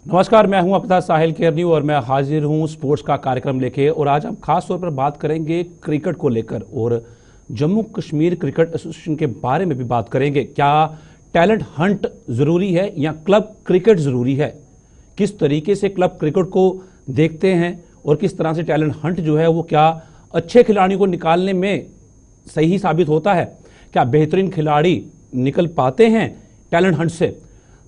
नमस्कार, मैं हूं आपका साहिल केरनी और मैं हाजिर हूं स्पोर्ट्स का कार्यक्रम लेके। और आज हम खास तौर पर बात करेंगे क्रिकेट को लेकर और जम्मू कश्मीर क्रिकेट एसोसिएशन के बारे में भी बात करेंगे। क्या टैलेंट हंट ज़रूरी है या क्लब क्रिकेट ज़रूरी है? किस तरीके से क्लब क्रिकेट को देखते हैं और किस तरह से टैलेंट हंट जो है वो क्या अच्छे खिलाड़ियों को निकालने में सही साबित होता है? क्या बेहतरीन खिलाड़ी निकल पाते हैं टैलेंट हंट से?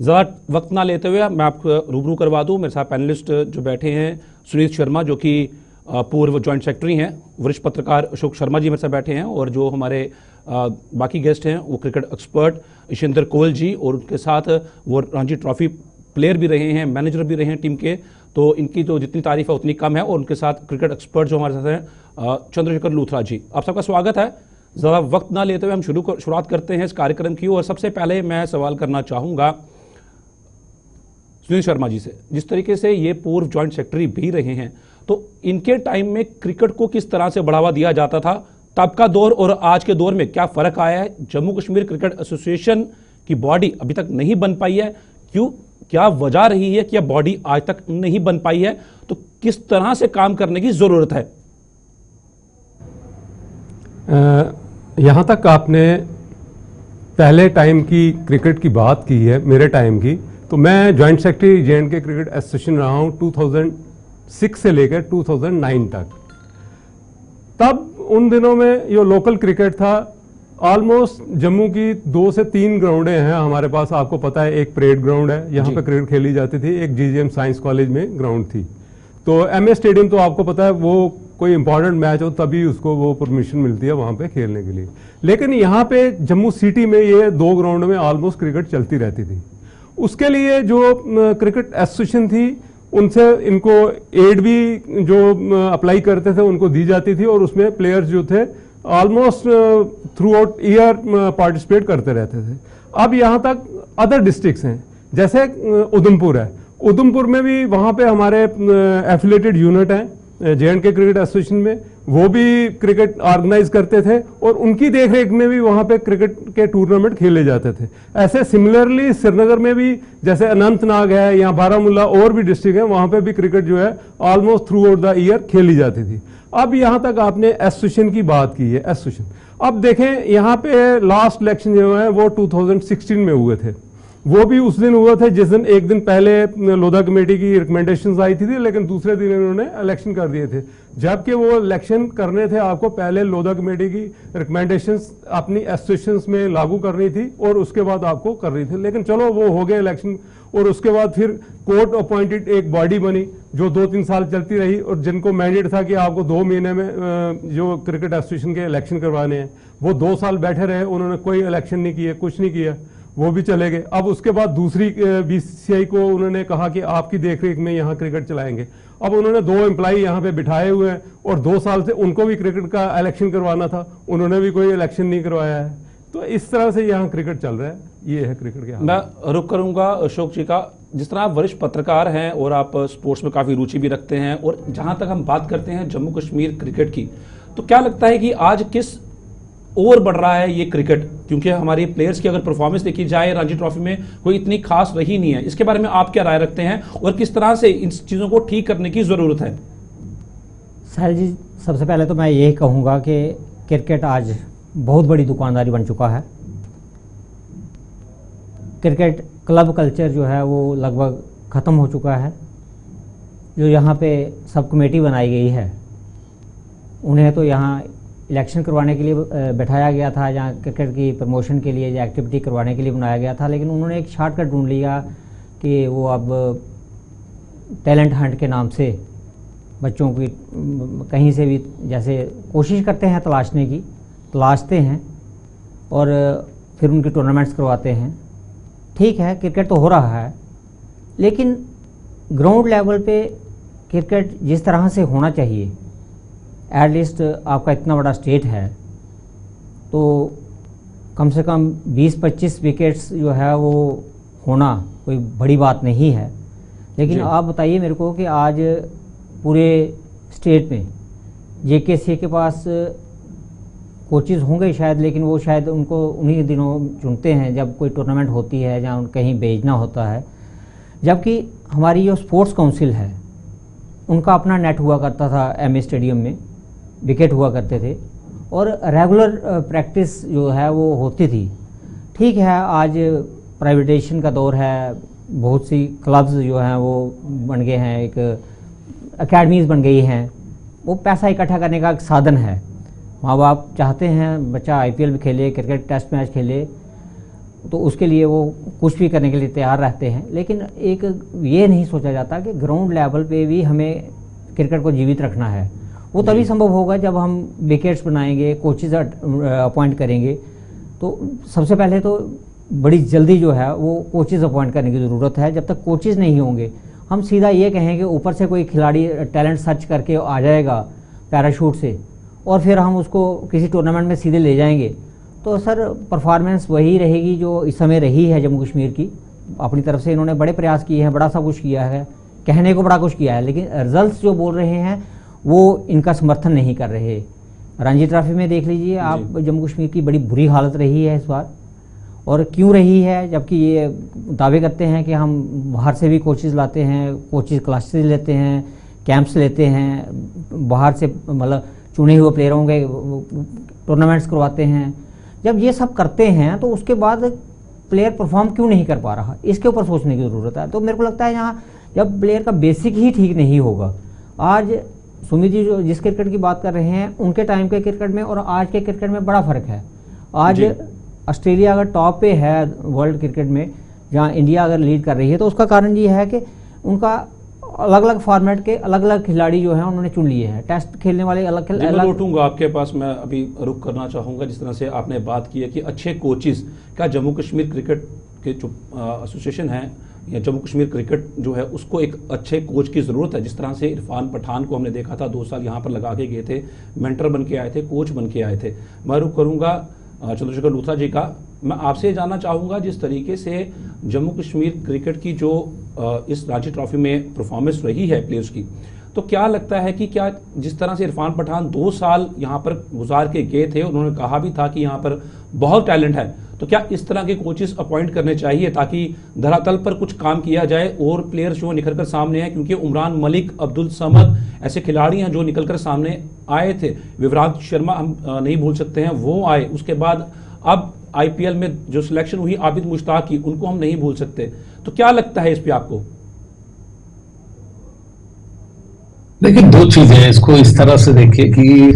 ज़्यादा वक्त ना लेते हुए मैं आपको रूबरू करवा दूं। मेरे साथ पैनलिस्ट जो बैठे हैं, सुनीत शर्मा जो कि पूर्व जॉइंट सेक्रेटरी हैं, वरिष्ठ पत्रकार अशोक शर्मा जी मेरे साथ बैठे हैं, और जो हमारे बाकी गेस्ट हैं वो क्रिकेट एक्सपर्ट ईशेंद्र कोहल जी, और उनके साथ वो रणजी ट्रॉफी प्लेयर भी रहे हैं, मैनेजर भी रहे हैं टीम के, तो इनकी तो जितनी तारीफ है उतनी कम है। और उनके साथ क्रिकेट एक्सपर्ट जो हमारे साथ हैं चंद्रशेखर लूथरा जी। आप सबका स्वागत है। ज़्यादा वक्त ना लेते हुए हम शुरुआत करते हैं इस कार्यक्रम की। और सबसे पहले मैं सवाल करना चाहूँगा सुनील शर्मा जी से। जिस तरीके से ये पूर्व जॉइंट सेक्रेटरी भी रहे हैं, तो इनके टाइम में क्रिकेट को किस तरह से बढ़ावा दिया जाता था? तब का दौर और आज के दौर में क्या फ़र्क आया है? जम्मू कश्मीर क्रिकेट एसोसिएशन की बॉडी अभी तक नहीं बन पाई है, क्यों? क्या वजह रही है कि यह बॉडी आज तक नहीं बन पाई है? तो किस तरह से काम करने की ज़रूरत है? यहाँ तक आपने पहले टाइम की क्रिकेट की बात की है, मेरे टाइम की। तो मैं जॉइंट सेक्रेटरी जे&के क्रिकेट एसोसिएशन रहा हूँ 2006 से लेकर 2009 तक। तब उन दिनों में जो लोकल क्रिकेट था, ऑलमोस्ट जम्मू की 2 से 3 ग्राउंडें हैं हमारे पास। आपको पता है, एक परेड ग्राउंड है, यहाँ पे क्रिकेट खेली जाती थी। एक जीजीएम साइंस कॉलेज में ग्राउंड थी। तो एमए स्टेडियम तो आपको पता है, वो कोई इंपॉर्टेंट मैच हो तभी उसको वो परमिशन मिलती है वहाँ पे खेलने के लिए। लेकिन यहाँ पे जम्मू सिटी में ये 2 ग्राउंड में ऑलमोस्ट क्रिकेट चलती रहती थी। उसके लिए जो क्रिकेट एसोसिएशन थी, उनसे इनको एड भी जो अप्लाई करते थे उनको दी जाती थी, और उसमें प्लेयर्स जो थे almost through out year participate करते रहते थे। अब यहाँ तक अदर डिस्ट्रिक्ट्स हैं, जैसे उधमपुर है। उधमपुर में भी वहाँ पे हमारे एफिलेटेड यूनिट हैं जे&के क्रिकेट एसोसिएशन में, वो भी क्रिकेट ऑर्गेनाइज करते थे, और उनकी देखरेख में भी वहाँ पे क्रिकेट के टूर्नामेंट खेले जाते थे। ऐसे सिमिलरली श्रीनगर में भी, जैसे अनंतनाग है या बारामूला और भी डिस्ट्रिक्ट है, वहाँ पे भी क्रिकेट जो है almost through out the year खेली जाती थी। अब यहाँ तक आपने एसोसिएशन की बात की है, एसोसिएशन। अब देखें, यहाँ पे लास्ट इलेक्शन जो है वो 2016 में हुए थे। वो भी उस दिन हुआ था जिस दिन एक दिन पहले लोधा कमेटी की रिकमेंडेशंस आई थी, लेकिन दूसरे दिन इन्होंने इलेक्शन कर दिए थे। जबकि वो इलेक्शन करने थे, आपको पहले लोधा कमेटी की रिकमेंडेशंस अपनी एसोसिएशंस में लागू करनी थी और उसके बाद आपको करनी थी। लेकिन चलो, वो हो गए इलेक्शन, और उसके बाद फिर कोर्ट अपॉइंटेड एक बॉडी बनी जो 2-3 साल चलती रही, और जिनको मैंडेट था कि आपको 2 महीने में जो क्रिकेट एसोसिएशन के इलेक्शन करवाने हैं, वो 2 साल बैठे रहे। उन्होंने कोई इलेक्शन नहीं किया, कुछ नहीं किया, वो भी चले गए। अब उसके बाद दूसरी बीसीसीआई को उन्होंने कहा कि आपकी देखरेख में यहाँ क्रिकेट चलाएंगे। अब उन्होंने 2 एम्प्लॉई यहाँ पे बिठाए हुए हैं, और 2 साल से उनको भी क्रिकेट का इलेक्शन करवाना था, उन्होंने भी कोई इलेक्शन नहीं करवाया है। तो इस तरह से यहाँ क्रिकेट चल रहा है। ये है क्रिकेट के हाल। मैं रुक करूँगा अशोक जी का। जिस तरह आप वरिष्ठ पत्रकार हैं और आप स्पोर्ट्स में काफ़ी रुचि भी रखते हैं, और जहाँ तक हम बात करते हैं जम्मू कश्मीर क्रिकेट की, तो क्या लगता है कि आज किस और बढ़ रहा है ये क्रिकेट? क्योंकि हमारी प्लेयर्स की अगर परफॉर्मेंस देखी जाए रणजी ट्रॉफी में कोई इतनी खास रही नहीं है। इसके बारे में आप क्या राय रखते हैं और किस तरह से इन चीज़ों को ठीक करने की ज़रूरत है? साहिल जी, सबसे पहले तो मैं यही कहूँगा कि क्रिकेट आज बहुत बड़ी दुकानदारी बन चुका है। क्रिकेट क्लब कल्चर जो है वो लगभग ख़त्म हो चुका है। जो यहाँ पे सब कमेटी बनाई गई है, उन्हें तो यहाँ इलेक्शन करवाने के लिए बैठाया गया था, जहाँ क्रिकेट की प्रमोशन के लिए या एक्टिविटी करवाने के लिए बनाया गया था। लेकिन उन्होंने एक शॉर्टकट ढूंढ लिया कि वो अब टैलेंट हंट के नाम से बच्चों की कहीं से भी जैसे कोशिश करते हैं तलाशते हैं और फिर उनके टूर्नामेंट्स करवाते हैं। ठीक है, क्रिकेट तो हो रहा है, लेकिन ग्राउंड लेवल पे क्रिकेट जिस तरह से होना चाहिए, एटलीस्ट आपका इतना बड़ा स्टेट है तो कम से कम 20-25 विकेट्स जो है वो होना कोई बड़ी बात नहीं है। लेकिन आप बताइए मेरे को कि आज पूरे स्टेट में जेकेसी के पास कोचेज़ होंगे शायद, लेकिन वो शायद उनको उन्हीं दिनों चुनते हैं जब कोई टूर्नामेंट होती है, जहाँ कहीं भेजना होता है। जबकि हमारी जो स्पोर्ट्स काउंसिल है उनका अपना नेट हुआ करता था, एमए स्टेडियम में विकेट हुआ करते थे और रेगुलर प्रैक्टिस जो है वो होती थी। ठीक है, आज प्राइवेटाइजेशन का दौर है, बहुत सी क्लब्स जो हैं वो बन गए हैं, एक एकेडमीज़ बन गई हैं, वो पैसा इकट्ठा करने का एक साधन है। माँ बाप चाहते हैं बच्चा आईपीएल भी खेले, क्रिकेट टेस्ट मैच खेले, तो उसके लिए वो कुछ भी करने के लिए तैयार रहते हैं। लेकिन एक ये नहीं सोचा जाता कि ग्राउंड लेवल पे भी हमें क्रिकेट को जीवित रखना है। वो तभी संभव होगा जब हम विकेट्स बनाएंगे, कोचेज अपॉइंट करेंगे। तो सबसे पहले तो बड़ी जल्दी जो है वो कोचेज अपॉइंट करने की ज़रूरत है। जब तक कोचेज नहीं होंगे, हम सीधा ये कहें कि ऊपर से कोई खिलाड़ी टैलेंट सर्च करके आ जाएगा पैराशूट से और फिर हम उसको किसी टूर्नामेंट में सीधे ले जाएंगे, तो सर परफॉर्मेंस वही रहेगी जो इस समय रही है जम्मू कश्मीर की। अपनी तरफ से इन्होंने बड़े प्रयास किए हैं, बड़ा सा कुछ किया है, कहने को बड़ा कुछ किया है, लेकिन रिजल्ट्स जो बोल रहे हैं वो इनका समर्थन नहीं कर रहे। रणजी ट्रॉफी में देख लीजिए आप, जम्मू कश्मीर की बड़ी बुरी हालत रही है इस बार। और क्यों रही है, जबकि ये दावे करते हैं कि हम बाहर से भी कोचेज़ लाते हैं, कोचेज़ क्लासेस लेते हैं, कैंप्स लेते हैं, बाहर से मतलब चुने हुए प्लेयरों के टूर्नामेंट्स करवाते हैं। जब ये सब करते हैं तो उसके बाद प्लेयर परफॉर्म क्यों नहीं कर पा रहा, इसके ऊपर सोचने की ज़रूरत है। तो मेरे को लगता है यहाँ जब प्लेयर का बेसिक ही ठीक नहीं होगा, आज सुमित जी जो जिस क्रिकेट की बात कर रहे हैं उनके टाइम के क्रिकेट में और आज के क्रिकेट में बड़ा फ़र्क है। आज ऑस्ट्रेलिया अगर टॉप पे है वर्ल्ड क्रिकेट में, जहाँ इंडिया अगर लीड कर रही है, तो उसका कारण ये है कि उनका अलग अलग फॉर्मेट के अलग अलग खिलाड़ी जो हैं उन्होंने चुन लिए हैं। टेस्ट खेलने वाले अलग मैं लौटूंगा आपके पास, मैं अभी रुक करना चाहूँगा। जिस तरह से आपने बात की है कि अच्छे कोचेज़, क्या जम्मू कश्मीर क्रिकेट के जो एसोसिएशन है या जम्मू कश्मीर क्रिकेट जो है उसको एक अच्छे कोच की ज़रूरत है? जिस तरह से इरफान पठान को हमने देखा था, 2 साल यहाँ पर लगा के गए थे, मेंटर बन के आए थे, कोच बन के आए थे। मैं रुक करूँगा चंद्रशेखर लूथरा जी का। मैं आपसे जानना चाहूँगा, जिस तरीके से जम्मू कश्मीर क्रिकेट की जो इस रणजी ट्रॉफी में परफॉर्मेंस रही है प्लेयर्स की, तो क्या लगता है कि क्या जिस तरह से इरफान पठान 2 साल यहाँ पर गुजार के गए थे, उन्होंने कहा भी था कि यहाँ पर बहुत टैलेंट है, तो क्या इस तरह के कोचेस अपॉइंट करने चाहिए ताकि धरातल पर कुछ काम किया जाए और प्लेयर्स जो निकल कर सामने आए? क्योंकि उमरान मलिक, अब्दुल समद ऐसे खिलाड़ी हैं जो निकल कर सामने आए थे। विवराट शर्मा हम नहीं भूल सकते हैं, वो आए। उसके बाद अब आईपीएल में जो सिलेक्शन हुई आबिद मुश्ताक की, उनको हम नहीं भूल सकते। तो क्या लगता है इस पे आपको? देखिए, 2 चीजें हैं, इसको इस तरह से देखिए कि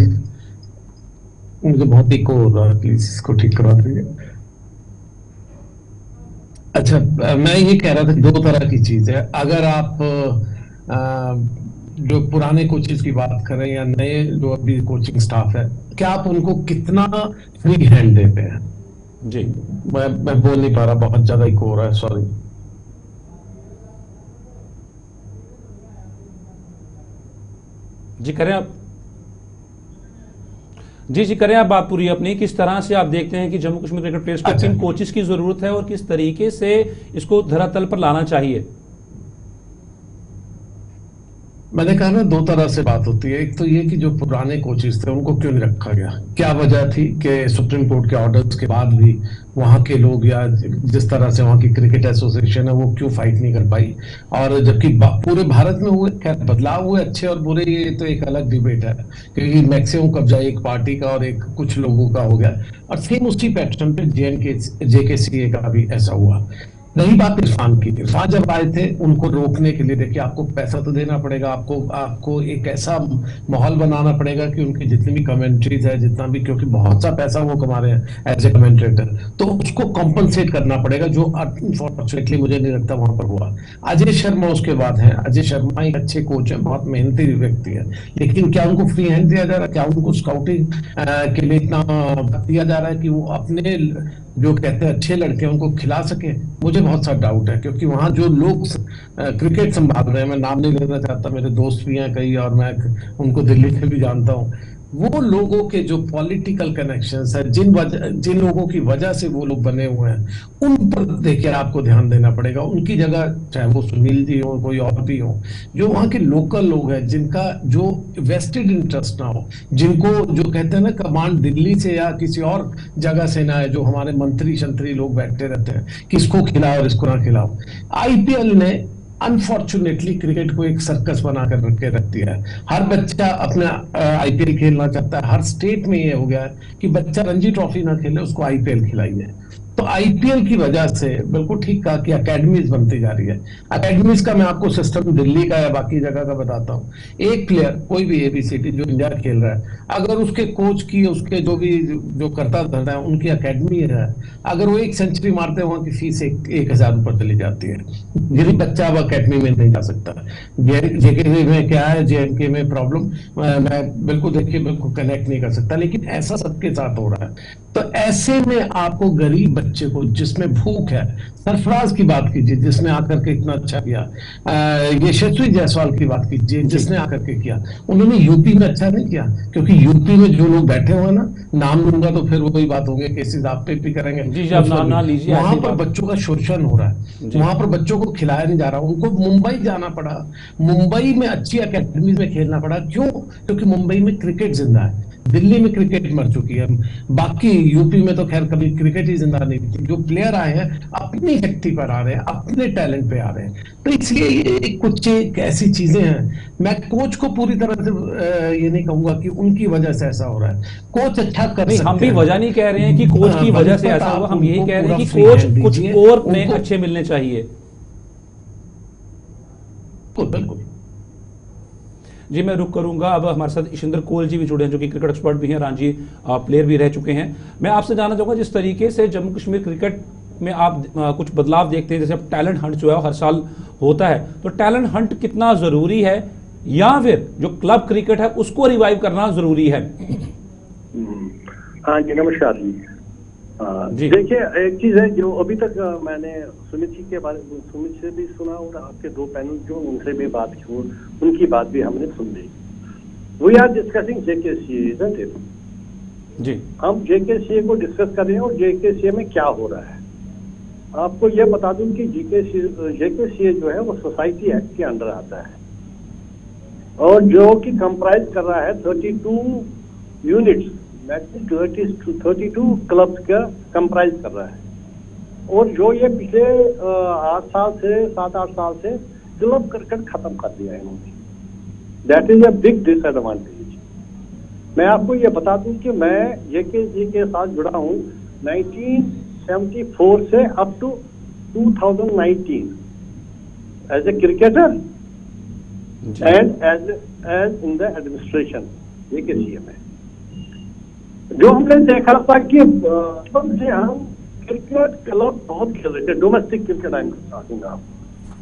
मुझे बहुत ही हो रहा है, प्लीज इसको ठीक करवा दीजिए। अच्छा, मैं ये कह रहा था 2 तरह की चीज है। अगर आप जो पुराने कोचेस की बात करें या नए जो अभी कोचिंग स्टाफ है, क्या आप उनको कितना फ्री हैंड देते हैं? जी, मैं बोल नहीं पा रहा, बहुत ज्यादा इको हो रहा है, सॉरी। जी करें आप। जी करें आप बात पूरी अपनी। किस तरह से आप देखते हैं कि जम्मू कश्मीर क्रिकेट प्लेयर्स को किन कोचेस की जरूरत है और किस तरीके से इसको धरातल पर लाना चाहिए? मैंने कहा ना, 2 तरह से बात होती है। एक तो ये कि जो पुराने कोचेस थे उनको क्यों नहीं रखा गया, क्या वजह थी कि सुप्रीम कोर्ट के ऑर्डर्स के बाद भी वहां के लोग या जिस तरह से वहां की क्रिकेट एसोसिएशन है वो क्यों फाइट नहीं कर पाई? और जबकि पूरे भारत में हुए, खैर बदलाव हुए अच्छे और बुरे, ये तो एक अलग डिबेट है, क्योंकि मैक्सिमम कब्जा एक पार्टी का और एक कुछ लोगों का हो गया। और सेम उसी पैटर्न पे JKCA का भी ऐसा हुआ। रही बात इरफान की, इरफान जब आए थे उनको रोकने के लिए, देखिए आपको पैसा तो देना पड़ेगा, आपको एक ऐसा माहौल बनाना पड़ेगा कि उनकी जितनी भी कमेंट्रीज है, जितना भी, क्योंकि बहुत सा पैसा वो कमा रहे हैं एज ए कमेंट्रेटर, तो उसको कॉम्पनसेट करना पड़ेगा, जो अनफॉर्चुनेटली मुझे नहीं लगता वहां पर हुआ। अजय शर्मा उसके बाद है। अजय शर्मा एक अच्छे कोच है, बहुत मेहनती व्यक्ति है, लेकिन क्या उनको फ्री हैंड दिया जा रहा है? क्या उनको स्काउटिंग के लिए इतना दिया जा रहा है कि वो अपने जो कहते हैं अच्छे लड़के उनको खिला सके? मुझे बहुत सा डाउट है, क्योंकि वहां जो लोग क्रिकेट संभाल रहे हैं, मैं नाम नहीं लेना चाहता, मेरे दोस्त भी हैं कई और मैं उनको दिल्ली से भी जानता हूं, वो लोगों के जो पॉलिटिकल कनेक्शंस है, जिन लोगों की वजह से वो लोग बने हुए हैं, उन पर देखिए आपको ध्यान देना पड़ेगा। उनकी जगह चाहे वो सुनील जी हो, कोई और भी हो, जो वहाँ के लोकल लोग हैं, जिनका जो वेस्टेड इंटरेस्ट ना हो, जिनको जो कहते हैं ना कमांड दिल्ली से या किसी और जगह से ना है, जो हमारे मंत्री शंत्री लोग बैठते रहते हैं, किसको खिलाओ और इसको ना खिलाओ। IPL ने अनफॉर्चुनेटली क्रिकेट को एक सर्कस बना कर के रख दिया है। हर बच्चा अपना आईपीएल खेलना चाहता है। हर स्टेट में ये हो गया है कि बच्चा रणजी ट्रॉफी ना खेले, उसको आईपीएल खिलाइए। तो आईपीएल की वजह से बिल्कुल ठीक कहा कि एकेडमीज बनती जा रही है। एकेडमीज का मैं आपको सिस्टम दिल्ली का या बाकी जगह का बताता हूँ। एक प्लेयर कोई भी एबीसीडी जो इंडिया खेल रहा है, अगर उसके कोच की, उसके जो करता धरता है, उनकी एकेडमी है, अगर वो 1 सेंचुरी मारते हैं, वहां की फीस 1,000 ऊपर चली जाती है। गरीब बच्चा अब एकेडमी में नहीं जा सकता। जेके में क्या है, जेएनके में प्रॉब्लम मैं बिल्कुल देखिए बिल्कुल कनेक्ट नहीं कर सकता, लेकिन ऐसा सबके साथ हो रहा है। तो ऐसे में आपको गरीब बच्चे को, जिसमें भूख है, सरफराज की बात कीजिए जिसने आकर के इतना अच्छा किया, यशस्वी जायसवाल की बात कीजिए जिसने आकर के किया, उन्होंने यूपी में अच्छा नहीं किया, क्योंकि यूपी में जो लोग बैठे हुए ना, नाम लूंगा तो फिर वही बात होगी, केसेस आप पे भी करेंगे। जी, आप नाम ना लीजिए। वहां पर बच्चों का शोषण हो रहा है, वहां पर बच्चों को खिलाया नहीं जा रहा, उनको मुंबई जाना पड़ा, मुंबई में अच्छी अकेडमी में खेलना पड़ा। क्यों? क्योंकि मुंबई में क्रिकेट जिंदा है, दिल्ली में क्रिकेट मर चुकी है, बाकी यूपी में तो खैर कभी क्रिकेट ही जिंदा नहीं थी। जो प्लेयर आए हैं अपनी शक्ति पर आ रहे हैं, अपने टैलेंट पे आ रहे हैं। तो इसलिए ये कुछ एक ऐसी चीजें हैं, मैं कोच को पूरी तरह से ये नहीं कहूंगा कि उनकी वजह से ऐसा हो रहा है। कोच अच्छा कर नहीं, सकते हम भी हैं। वजह नहीं कह रहे हैं कि कोच की वजह से ऐसा हुआ, हम यही कह रहे हैं कि कोच कुछ और में अच्छे मिलने चाहिए। बिल्कुल। जी, मैं रुक करूंगा। अब हमारे साथ इशिंदर कोल जी भी जुड़े हैं, जो कि क्रिकेट एक्सपर्ट भी हैं, रांची प्लेयर भी रह चुके हैं। मैं आपसे जानना चाहूंगा, जिस तरीके से जम्मू कश्मीर क्रिकेट में आप कुछ बदलाव देखते हैं, जैसे अब टैलेंट हंट जो है हर साल होता है, तो टैलेंट हंट कितना जरूरी है, या फिर जो क्लब क्रिकेट है उसको रिवाइव करना जरूरी है? हाँ जी, नमस्कार जी। देखिए, एक चीज है जो अभी तक मैंने सुमित जी के बारे में, सुमित से भी सुना और आपके 2 पैनल जो उनसे भी बात की, उनकी बात भी हमने सुन ली। We are discussing JKCA, isn't it? जी, हम जेकेसीए को डिस्कस कर रहे हैं और जेकेसीए में क्या हो रहा है। आपको यह बता दूं कि जेकेसीए जो है वो सोसाइटी एक्ट के अंडर आता है, और जो कि कंप्राइज कर रहा है 32 यूनिट्स, 32 क्लब्स का कंप्राइज कर रहा है। और जो ये पिछले 7-8 साल से क्लब क्रिकेट खत्म कर दिया है इन्होंने। That is a big disadvantage. मैं आपको ये बता दूं कि मैं जेकेसी के साथ जुड़ा हूं 1974 से up to 2019 as a cricketer and as in the administration JKC में। जो हमने देखा था कि से हम क्रिकेट क्लब बहुत खेल रहे थे, domestic cricket I am talking about,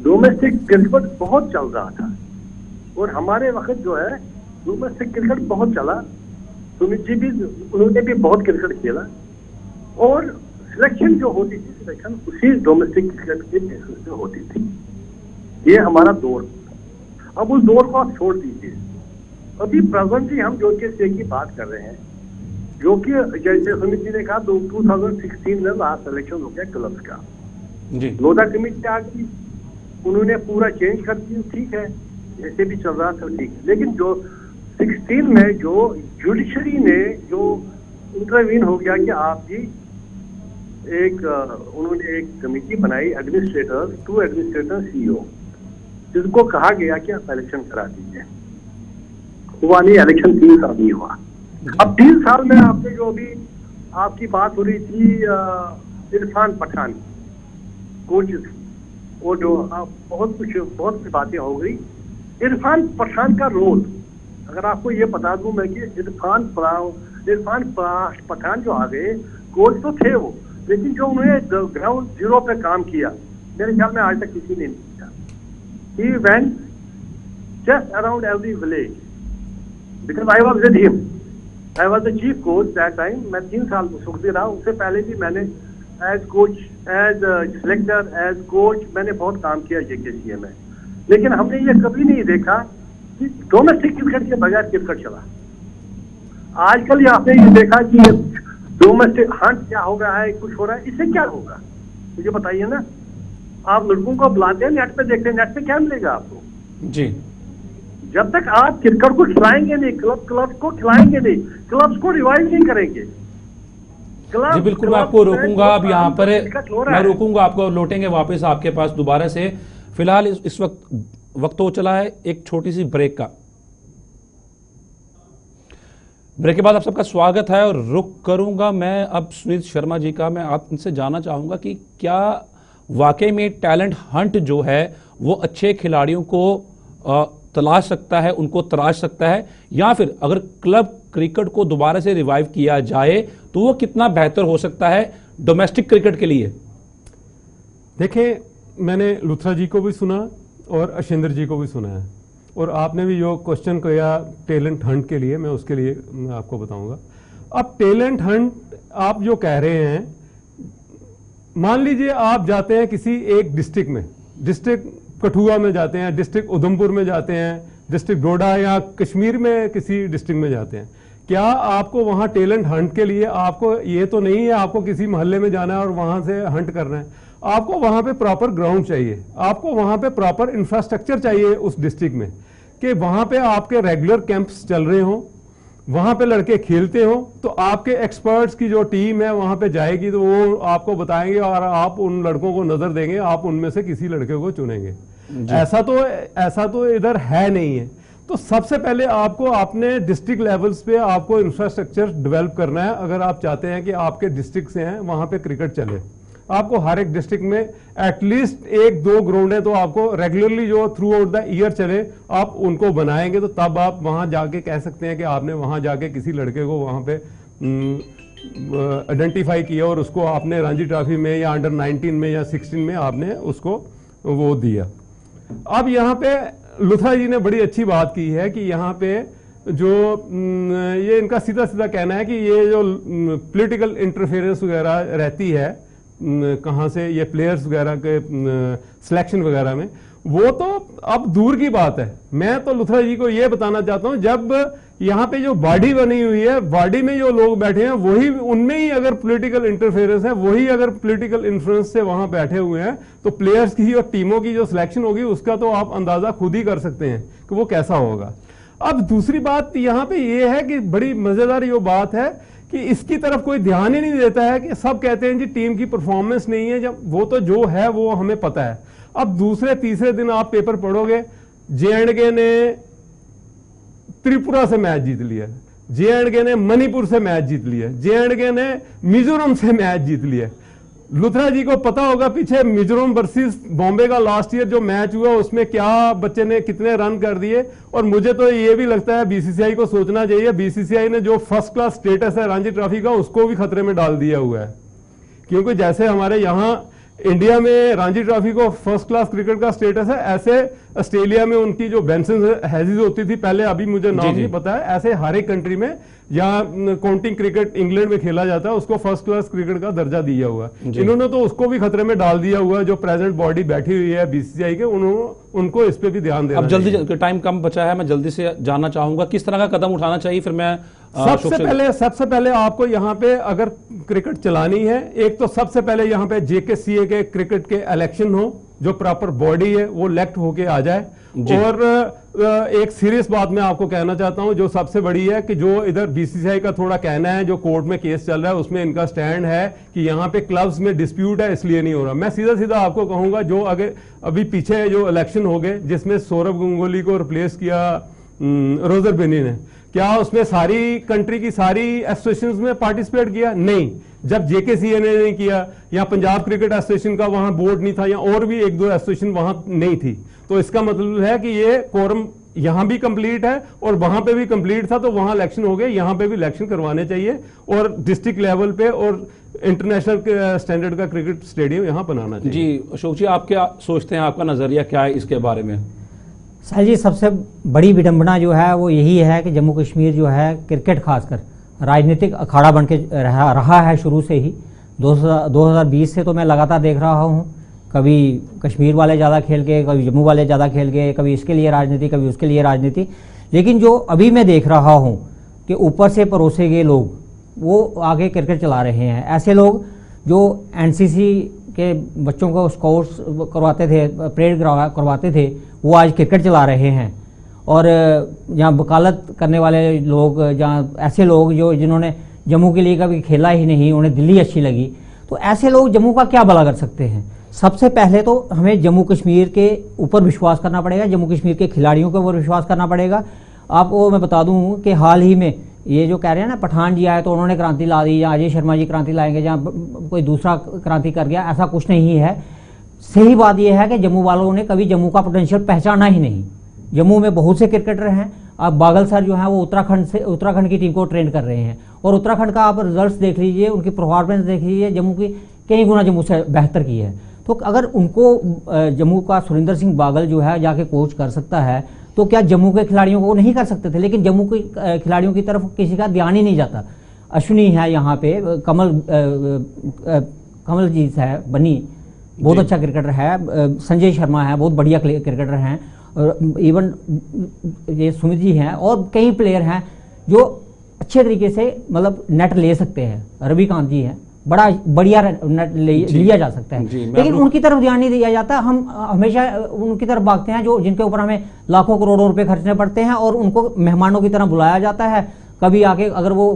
domestic cricket बहुत चल रहा था, और हमारे वक्त जो है डोमेस्टिक क्रिकेट बहुत चला। सुमित जी भी, उन्होंने भी बहुत क्रिकेट खेला, और सिलेक्शन जो होती थी, सिलेक्शन उसी डोमेस्टिक क्रिकेट के बेसिस पे होती थी। ये हमारा दौर था। अब उस दौर को आप छोड़ दीजिए। अभी प्रेजेंटली हम जो के की बात कर रहे हैं, जो कि जैसे सुमित जी ने कहा 2016 में लास्ट सिलेक्शन हो गया क्लब्स का जी। लोधा कमेटी आ गई, उन्होंने पूरा चेंज कर दिया, ठीक है, जैसे भी चल रहा था ठीक है। लेकिन जो 16 में जो जुडिशरी ने जो इंटरवीन हो गया कि आप जी उन्होंने एक कमेटी बनाई, एडमिनिस्ट्रेटर, 2 एडमिनिस्ट्रेटर CEO, जिसको कहा गया कि आप इलेक्शन करा दीजिए। हुआ नहीं, इलेक्शन 3 साल नहीं हुआ। अब 3 साल में आपने जो भी आपकी बात हो रही थी इरफान पठान कोचेस, वो जो बहुत सी बातें हो गई। इरफान पठान का रोल, अगर आपको ये बता दूं मैं कि इरफान पठान जो आ गए, कोच तो थे वो, लेकिन जो उन्होंने ग्राउंड जीरो पे काम किया, मेरे ख्याल में आज तक किसी ने नहीं किया। He went just around every village because I was with him. I was the chief coach that time. मैं 3 साल सुखदी रहा। उससे पहले भी मैंने as coach, as selector, as coach मैंने बहुत काम किया जेकेसीए में। लेकिन हमने ये कभी नहीं देखा कि डोमेस्टिक क्रिकेट के बगैर क्रिकेट चला। आजकल आपने ये देखा कि डोमेस्टिक हंट क्या हो रहा है, कुछ हो रहा है, इससे क्या होगा मुझे बताइए ना। आप लड़कों को बुलाते हैं, नेट पे देखते हैं, नेट पे क्या मिलेगा आपको जी? जब तक आप क्रिकेट को खिलाएंगे नहीं, क्लब को खिलाएंगे नहीं, क्लब्स को रिवाइव नहीं करेंगे। जी बिल्कुल, मैं आपको रोकूंगा अब यहाँ पर, मैं रोकूंगा आपको, लौटेंगे वापस आपके पास दोबारा से। फिलहाल इस वक्त तो चला है एक छोटी सी ब्रेक का। ब्रेक के बाद आप सबका स्वागत है और रुक करूंगा मैं अब सुनीत शर्मा जी का। मैं आपसे जानना चाहूंगा कि क्या वाकई में टैलेंट हंट जो है वो अच्छे खिलाड़ियों को तलाश सकता है, उनको तराश सकता है, या फिर अगर क्लब क्रिकेट को दोबारा से रिवाइव किया जाए तो वो कितना बेहतर हो सकता है डोमेस्टिक क्रिकेट के लिए? देखिए, मैंने लुथरा जी को भी सुना और अशिंदर जी को भी सुना है, और आपने भी जो क्वेश्चन किया टैलेंट हंट के लिए, मैं उसके लिए आपको बताऊंगा। अब टैलेंट हंट आप जो कह रहे हैं, मान लीजिए आप जाते हैं किसी एक डिस्ट्रिक्ट में, डिस्ट्रिक्ट कठुआ में जाते हैं, डिस्ट्रिक्ट उधमपुर में जाते हैं, डिस्ट्रिक्ट डोडा या कश्मीर में किसी डिस्ट्रिक्ट में जाते हैं, क्या आपको वहां टैलेंट हंट के लिए आपको ये तो नहीं है आपको किसी मोहल्ले में जाना है और वहां से हंट करना है, आपको वहां पे प्रॉपर ग्राउंड चाहिए, आपको वहां पे प्रॉपर इंफ्रास्ट्रक्चर चाहिए उस डिस्ट्रिक्ट में, कि वहां पे आपके रेगुलर कैंप्स चल रहे हों, वहां पे लड़के खेलते हो, तो आपके एक्सपर्ट्स की जो टीम है वहां पे जाएगी तो वो आपको बताएंगे और आप उन लड़कों को नजर देंगे, आप उनमें से किसी लड़के को चुनेंगे। ऐसा तो इधर है नहीं है। तो सबसे पहले आपको अपने डिस्ट्रिक्ट लेवल्स पे आपको इंफ्रास्ट्रक्चर डेवलप करना है। अगर आप चाहते हैं कि आपके डिस्ट्रिक्ट से हैं वहां पे क्रिकेट चले, आपको हर एक डिस्ट्रिक्ट में एटलीस्ट 1-2 ग्राउंड है तो आपको रेगुलरली जो थ्रू आउट द ईयर चले, आप उनको बनाएंगे तो तब आप वहां जाके कह सकते हैं कि आपने वहां जाके किसी लड़के को वहां पे आइडेंटिफाई किया और उसको आपने रणजी ट्रॉफी में या अंडर 19 में या 16 में आपने उसको वो दिया। अब यहाँ पे लुथरा जी ने बड़ी अच्छी बात की है कि यहाँ पे जो ये इनका सीधा सीधा कहना है कि ये जो पॉलिटिकल इंटरफेरेंस वगैरह रहती है कहाँ से ये प्लेयर्स वगैरह के सिलेक्शन वगैरह में, वो तो अब दूर की बात है। मैं तो लुथरा जी को ये बताना चाहता हूं, जब यहाँ पे जो बॉडी बनी हुई है, बॉडी में जो लोग बैठे हैं वही, उनमें ही अगर पॉलिटिकल इंटरफेरेंस है, वही अगर पॉलिटिकल इन्फ्लुएंस से वहां बैठे हुए हैं, तो प्लेयर्स की और टीमों की जो सिलेक्शन होगी उसका तो आप अंदाजा खुद ही कर सकते हैं कि वो कैसा होगा। अब दूसरी बात यहाँ पे ये है कि बड़ी मजेदार ये बात है कि इसकी तरफ कोई ध्यान ही नहीं देता है, कि सब कहते हैं जी टीम की परफॉर्मेंस नहीं है, जब वो तो जो है वो हमें पता है। अब दूसरे तीसरे दिन आप पेपर पढ़ोगे, जे.एंड.के ने त्रिपुरा से मैच जीत लिया, जे.एंड.के ने मणिपुर से मैच जीत लिया, जे.एंड.के ने मिजोरम से मैच जीत लिया। लुथरा जी को पता होगा पीछे मिजोरम वर्सेस बॉम्बे का लास्ट ईयर जो मैच हुआ उसमें क्या बच्चे ने कितने रन कर दिए। और मुझे तो ये भी लगता है बीसीसीआई को सोचना चाहिए, बीसीसीआई ने जो फर्स्ट क्लास स्टेटस है रणजी ट्रॉफी का उसको भी खतरे में डाल दिया हुआ है, क्योंकि जैसे हमारे यहाँ इंडिया में रणजी ट्रॉफी को फर्स्ट क्लास क्रिकेट का स्टेटस है, ऐसे ऑस्ट्रेलिया में उनकी जो बेंसन हैजिज होती थी पहले, अभी मुझे नाम नहीं पता है, ऐसे हर एक कंट्री में या काउंटिंग क्रिकेट इंग्लैंड में खेला जाता है उसको फर्स्ट क्लास क्रिकेट का दर्जा दिया हुआ। इन्होंने तो उसको भी खतरे में डाल दिया हुआ है। जो प्रेजेंट बॉडी बैठी हुई है बीसीसीआई के, उनको इस पे भी ध्यान देना। अब जल्दी, टाइम कम बचा है, मैं जल्दी से जानना चाहूंगा किस तरह का कदम उठाना चाहिए। फिर मैं सबसे पहले आपको यहाँ पे अगर क्रिकेट चलानी है, एक तो सबसे पहले यहाँ पे जेकेसीए के क्रिकेट के इलेक्शन हो, जो प्रॉपर बॉडी है वो इलेक्ट होके आ जाए। और एक सीरियस बात मैं आपको कहना चाहता हूं जो सबसे बड़ी है, कि जो इधर बीसीसीआई का थोड़ा कहना है, जो कोर्ट में केस चल रहा है उसमें इनका स्टैंड है कि यहाँ पे क्लब्स में डिस्प्यूट है इसलिए नहीं हो रहा। मैं सीधा सीधा आपको कहूंगा, जो अभी पीछे जो इलेक्शन हो गए जिसमें सौरभ गंगुली को रिप्लेस किया रोजर बेनी ने, क्या उसमें सारी कंट्री की सारी एसोसिएशन में पार्टिसिपेट किया? नहीं। जब जेकेसीए ने नहीं किया, या पंजाब क्रिकेट एसोसिएशन का वहां बोर्ड नहीं था, या और भी 1-2 एसोसिएशन वहां नहीं थी, तो इसका मतलब है कि ये कोरम यहां भी कंप्लीट है और वहां पे भी कंप्लीट था, तो वहां इलेक्शन हो गए, यहां पे भी इलेक्शन करवाने चाहिए और डिस्ट्रिक्ट लेवल पे और इंटरनेशनल स्टैंडर्ड का क्रिकेट स्टेडियम यहां बनाना चाहिए। जी अशोक जी, आप क्या सोचते हैं, आपका नजरिया क्या है इसके बारे में? साहिल जी, सबसे बड़ी विडंबना जो है वो यही है कि जम्मू कश्मीर जो है क्रिकेट खासकर राजनीतिक अखाड़ा बन के रहा है शुरू से ही। 2020 से तो मैं लगातार देख रहा हूँ, कभी कश्मीर वाले ज़्यादा खेल गए, कभी जम्मू वाले ज़्यादा खेल गए, कभी इसके लिए राजनीति, कभी उसके लिए राजनीति। लेकिन जो अभी मैं देख रहा हूँ कि ऊपर से परोसे गए लोग वो आगे क्रिकेट चला रहे हैं। ऐसे लोग जो एनसीसी के बच्चों को स्कोर्स करवाते थे, परेड करवाते थे, वो आज क्रिकेट चला रहे हैं। और जहाँ वकालत करने वाले लोग, जहाँ ऐसे लोग जिन्होंने जम्मू के लिए कभी खेला ही नहीं, उन्हें दिल्ली अच्छी लगी, तो ऐसे लोग जम्मू का क्या भला कर सकते हैं? सबसे पहले तो हमें जम्मू कश्मीर के ऊपर विश्वास करना पड़ेगा, जम्मू कश्मीर के खिलाड़ियों के ऊपर विश्वास करना पड़ेगा। आपको मैं बता दूं कि हाल ही में ये जो कह रहे हैं ना पठान जी आए तो उन्होंने क्रांति ला दी, या अजय शर्मा जी क्रांति लाएंगे, जहाँ कोई दूसरा क्रांति कर गया, ऐसा कुछ नहीं है। सही बात यह है कि जम्मू वालों ने कभी जम्मू का पोटेंशियल पहचाना ही नहीं। जम्मू में बहुत से क्रिकेटर हैं। अब बागल सर जो है वो उत्तराखंड की टीम को ट्रेन कर रहे हैं, और उत्तराखंड का आप रिजल्ट्स देख लीजिए, उनकी परफॉर्मेंस देख लीजिए, जम्मू की कई गुना जम्मू से बेहतर की है। तो अगर उनको जम्मू का सुरिंदर सिंह बागल जो है जाके कोच कर सकता है, तो क्या जम्मू के खिलाड़ियों को वो नहीं कर सकते थे? लेकिन जम्मू के खिलाड़ियों की तरफ किसी का ध्यान ही नहीं जाता। अश्विनी है यहाँ पे, कमल जीत है, बनी बहुत अच्छा क्रिकेटर है, संजय शर्मा है बहुत बढ़िया क्रिकेटर हैं, और इवन ये सुमित जी हैं, और कई प्लेयर हैं जो अच्छे तरीके से मतलब नेट ले सकते हैं। रविकांत जी हैं, बड़ा बढ़िया नेट लिया जा सकता है, लेकिन उनकी तरफ ध्यान नहीं दिया जाता। हम हमेशा उनकी तरफ भागते हैं जो जिनके ऊपर हमें लाखों करोड़ों रुपए खर्चने पड़ते हैं, और उनको मेहमानों की तरह बुलाया जाता है। कभी आके अगर वो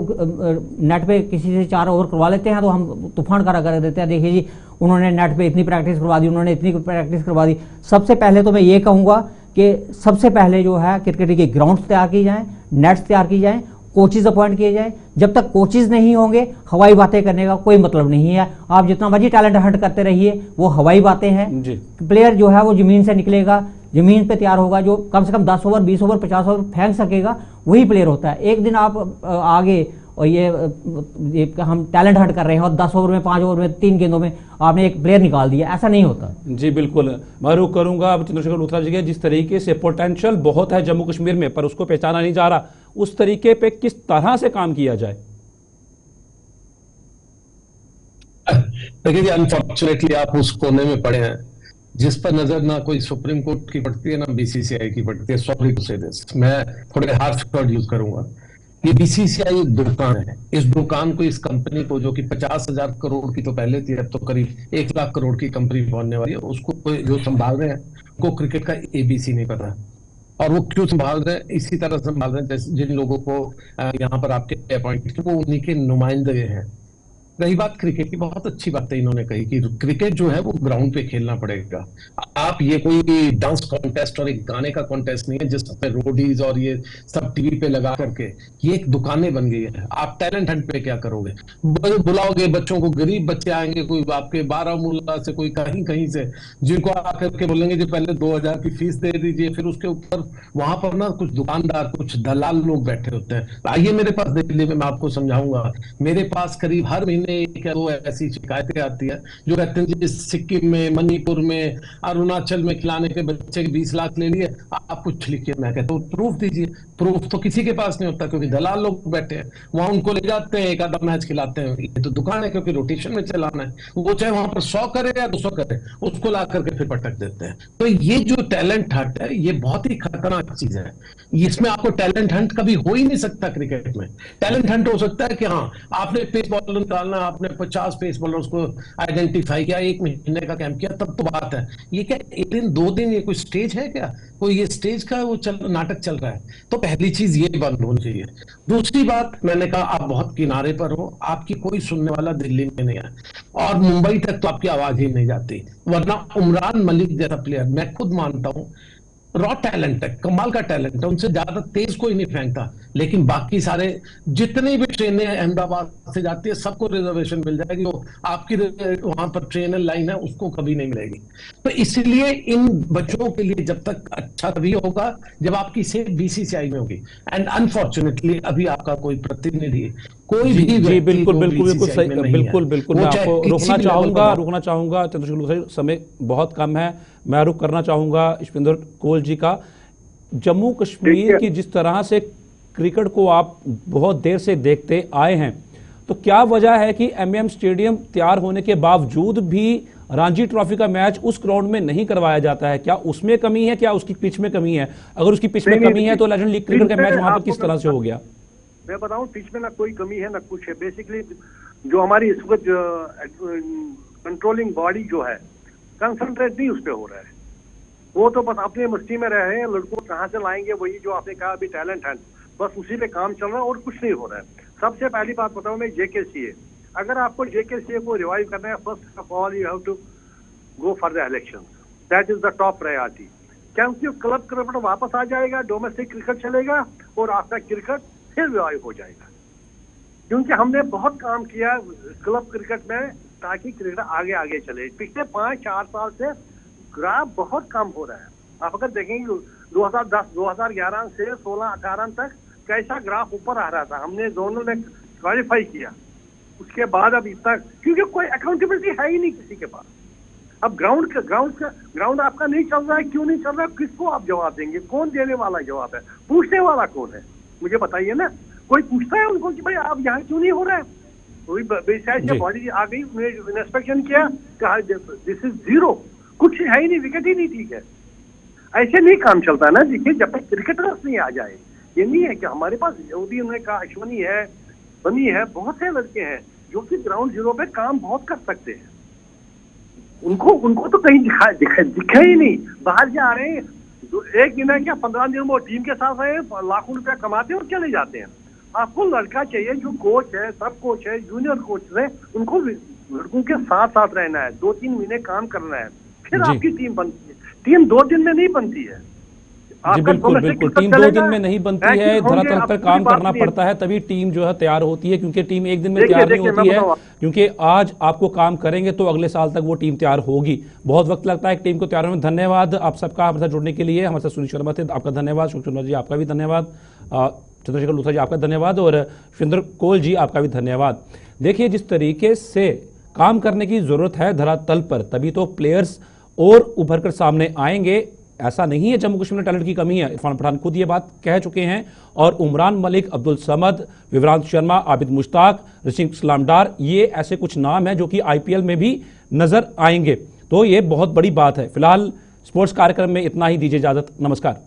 नेट पे किसी से 4 ओवर करवा लेते हैं तो हम तूफान करा कर देते हैं, देखिए जी उन्होंने नेट पे इतनी प्रैक्टिस करवा दी, उन्होंने इतनी प्रैक्टिस करवा दी। सबसे पहले तो मैं ये कहूँगा कि सबसे पहले जो है क्रिकेट के ग्राउंड्स तैयार की जाएँ, नेट्स तैयार की जाएँ, कोचेज अपॉइंट किए जाए। जब तक कोचेज नहीं होंगे हवाई बातें करने का कोई मतलब नहीं है। आप जितना मर्जी टैलेंट हंट करते रहिए, वो हवाई बातें हैं। प्लेयर जो है वो जमीन से निकलेगा, जमीन पे तैयार होगा, जो कम से कम 10 ओवर 20 ओवर 50 ओवर फेंक सकेगा वही प्लेयर होता है। एक दिन आप आगे और ये हम टैलेंट हंट कर रहे हैं और 10 ओवर में 5 ओवर में 3 गेंदों में आपने एक प्लेयर निकाल दिया, ऐसा नहीं होता। जी बिल्कुल, मैं रुख करूंगा अब चंद्रशेखर लूथरा जी के। जिस तरीके से पोटेंशियल बहुत है जम्मू कश्मीर में पर उसको पहचाना नहीं जा रहा, उस तरीके पे किस तरह से काम किया जाए? देखिए अनफॉर्चुनेटली आप उस कोने में पड़े हैं जिस पर नजर ना कोई सुप्रीम कोर्ट की पड़ती है ना बीसीसीआई की पड़ती है। सॉरी टू से दिस, मैं थोड़े हार्श वर्ड यूज करूंगा। ये बीसीसीआई एक दुकान है। इस दुकान को, इस कंपनी को, जो कि 50,000 करोड़ की तो पहले थी, अब तो करीब 1 लाख करोड़ की कंपनी बनने वाली है, उसको जो संभाल रहे हैं उनको क्रिकेट का एबीसी नहीं पता। और वो क्यों संभाल रहे हैं? इसी तरह संभाल रहे हैं जैसे जिन लोगों को यहाँ पर आपके अपॉइंट, वो उन्हीं के नुमाइंदे हैं। रही बात क्रिकेट की, बहुत अच्छी बात है इन्होंने कही कि क्रिकेट जो है वो ग्राउंड पे खेलना पड़ेगा। आप ये कोई डांस कॉन्टेस्ट और एक गाने का कॉन्टेस्ट नहीं है जिसमें रोडीज और ये सब टीवी पे लगा करके ये एक दुकानें बन गई है। आप टैलेंट हंट पे क्या करोगे? बुलाओगे बच्चों को, गरीब बच्चे आएंगे, कोई आपके बारामूला से, कोई कहीं कहीं से, जिनको आकर के बोलेंगे जी पहले 2,000 की फीस दे दीजिए। फिर उसके ऊपर वहां पर ना कुछ दुकानदार, कुछ दलाल लोग बैठे होते हैं। आइए मेरे पास दिल्ली में, मैं आपको समझाऊंगा। मेरे पास करीब हर महीने 1 या 2 ऐसी शिकायतें आती है जो कहते हैं जी सिक्किम में, मणिपुर में, अरुणाचल में खिलाने के बच्चे 20 लाख ले लिए, आप कुछ लिखिए। मैं कहता हूँ प्रूफ दीजिए। प्रूफ तो किसी के पास नहीं होता क्योंकि दलाल लोग बैठे हैं वहां, उनको ले जाते हैं, एक आधा मैच खिलाते हैं। ये तो दुकान है क्योंकि रोटेशन में चलाना है। वो चाहे वहां पर 100 करे या 200 करे, उसको ला करके फिर पटक देते हैं। तो ये जो टैलेंट हंट है ये बहुत ही खतरनाक चीज है। इसमें आपको टैलेंट हंट कभी हो ही नहीं सकता। क्रिकेट में टैलेंट हंट हो सकता है कि हाँ आपने पेस बॉलर निकालना, आपने 50 पेस बॉलर्स को आइडेंटिफाई किया, 1 महीने का कैंप किया, तब तो बात है। ये क्या 1 दिन 2 दिन ये कोई स्टेज है क्या? कोई ये स्टेज का वो नाटक चल रहा है? तो पहली चीज ये बंद होनी चाहिए। दूसरी बात, मैंने कहा आप बहुत किनारे पर हो, आपकी कोई सुनने वाला दिल्ली में नहीं है और मुंबई तक तो आपकी आवाज ही नहीं जाती। वरना उमरान मलिक जैसा प्लेयर, मैं खुद मानता हूं रॉ टैलेंट है, कमाल का टैलेंट है, उनसे ज्यादा तेज कोई नहीं फेंकता, लेकिन बाकी सारे जितनी भी ट्रेनें अहमदाबाद से जाती है सबको रिजर्वेशन मिल जाएगी। वो आपकी वहां पर ट्रेन लाइन है उसको कभी नहीं मिलेगी। तो इसलिए इन बच्चों के लिए जब तक अच्छा तभी होगा जब आपकी सेट बीसीसीआई में होगी। एंड अनफॉर्चुनेटली अभी आपका कोई प्रतिनिधि, कोई भी जी बिल्कुल बिल्कुल मैं आपको रोकना चाहूंगा चंद्रशेखर लूथरा, समय बहुत कम है। मैं रुख करना चाहूंगा ईशविंदर कोल जी का। जम्मू कश्मीर की जिस तरह से क्रिकेट को आप बहुत देर से देखते आए हैं, तो क्या वजह है कि एमएएम स्टेडियम तैयार होने के बावजूद भी रणजी ट्रॉफी का मैच उस ग्राउंड में नहीं करवाया जाता है? क्या उसमें कमी है, क्या उसकी पिच में कमी है? अगर उसकी पिच में कमी है तो लेजेंड लीग क्रिकेट का मैच वहां पर किस तरह से हो गया? मैं बताऊं, पिच में ना कोई कमी है ना कुछ है। बेसिकली जो हमारी इस वक्त कंट्रोलिंग बॉडी जो है, कंसंट्रेट नहीं उस पर हो रहा है। वो तो बस अपने मस्ती में रह रहे हैं। लड़कों कहाँ से लाएंगे, वही जो आपने कहा अभी टैलेंट है, बस उसी पे काम चल रहा है और कुछ नहीं हो रहा है। सबसे पहली बात बताऊं मैं, जेकेसीए, अगर आपको जेकेसीए को रिवाइव करना है, first of all you have to go for the elections. That is the top priority. क्योंकि क्लब क्रिकेट वापस आ जाएगा, डोमेस्टिक क्रिकेट चलेगा और आपका क्रिकेट फिर रिवाइव हो जाएगा। क्योंकि हमने बहुत काम किया क्लब क्रिकेट में ताकि क्रिकेट आगे आगे चले। पिछले 5-4 साल से ग्राफ बहुत कम हो रहा है। आप अगर देखेंगे 2010-2011 से 16-18 तक कैसा ग्राफ ऊपर आ रहा था। हमने जोनल में क्वालिफाई किया, उसके बाद अब तक क्योंकि कोई अकाउंटेबिलिटी है ही नहीं किसी के पास। अब ग्राउंड आपका नहीं चल रहा है, क्यों नहीं चल रहा है, किसको आप जवाब देंगे? कौन देने वाला जवाब है? पूछने वाला कौन है? मुझे बताइए ना। कोई पूछता है उनको कि भाई आप यहाँ क्यों नहीं हो रहा है? कोई बेसाइड से बॉडी आ गई, इंस्पेक्शन किया, कहा दिस इज जीरो, कुछ है ही नहीं, विकेट ही नहीं ठीक है। ऐसे नहीं काम चलता ना। देखिए जब तक क्रिकेटर्स नहीं आ जाए, ये नहीं है कि हमारे पास भी उन्होंने कहा अश्वनी है, बनी है, बहुत से लड़के हैं जो कि ग्राउंड जीरो पे काम बहुत कर सकते हैं। उनको तो कहीं दिखा ही नहीं। बाहर जा रहे हैं, एक दिन है क्या 15 दिन वो टीम के साथ रहे, लाखों रुपया कमाते हैं और चले जाते हैं। आपको लड़का चाहिए जो कोच है, सब कोच है, जूनियर कोच है, उनको लड़कों के साथ साथ रहना है, 2-3 महीने काम करना है, फिर आपकी टीम बनती है। टीम 2 दिन में नहीं बनती है। जी बिल्कुल बिल्कुल, टीम 2 दिन में नहीं बनती है, धरातल पर काम करना पड़ता है, तभी टीम जो है तैयार होती है। क्योंकि टीम एक दिन में तैयार नहीं होती है, क्योंकि आज आपको काम करेंगे तो अगले साल तक वो टीम तैयार होगी। बहुत वक्त लगता है एक टीम को तैयार होने में। धन्यवाद आप सबका हमारे साथ जुड़ने के लिए। हमारे साथ सुनील शर्मा थे, आपका धन्यवाद। शर्मा जी आपका भी धन्यवाद। चंद्रशेखर लूथरा जी आपका धन्यवाद और शिवेंद्र कोल जी आपका भी धन्यवाद। देखिए जिस तरीके से काम करने की जरूरत है धरातल पर, तभी तो प्लेयर्स और उभर कर सामने आएंगे। ऐसा नहीं है जम्मू कश्मीर में टैलेंट की कमी है, इरफान पठान खुद ये बात कह चुके हैं। और उमरान मलिक, अब्दुल समद, विवरांत शर्मा, आबिद मुश्ताक, ऋषिक इस्लाम डार, ये ऐसे कुछ नाम हैं जो कि IPL में भी नजर आएंगे। तो ये बहुत बड़ी बात है। फिलहाल स्पोर्ट्स कार्यक्रम में इतना ही, दीजिए इजाजत, नमस्कार।